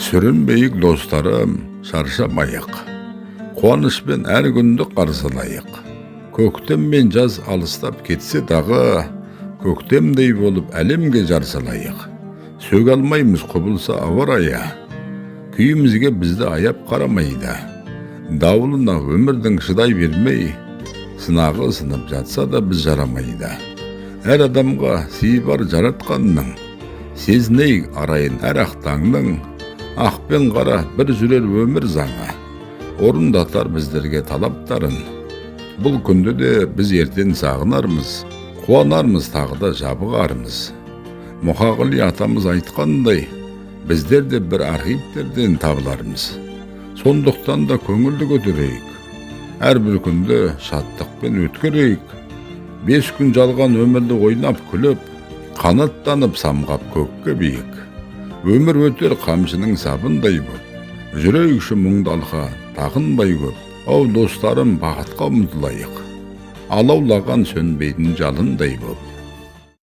Сүрінбейік достарым, шаршамайық. Қуанышпен әр күнді қарсылайық. Көктем мен жаз алыстап кетсе дағы, көктемдей болып әлемге жарсылайық. Сөг алмаймыз құбылса ауа райы, күйімізге бізді аяп қарамайды. Дауылына өмірдің шыдай бермей, сынағы сынып жатса да біз жарамайды. Әр адамға сыйы бар жаратқанның, сезінейік арайын әр ақтаңның. Ақ пен қара бір жүрер өмір заңы, орындатар біздерге талаптарын. Бұл күнді де біз ертең сағынармыз, қуанармыз тағы да жабығармыз. Мұқағали атамыз айтқандай, біздер де бір архивтерден табылармыз. Сондықтан да көңілді көтерейік, әрбір күнді шаттықпен өткерейік. 5 күн жалған өмірді ойнап күліп, қанаттанып самғап көкке биік. Өмір өтер қамшының сабындай боп, жүрейікші мұңдалға тағынбай көп. Ау достарым, бақытқа ұмтылайық, алаулаған сөнбейтін жалындай боп.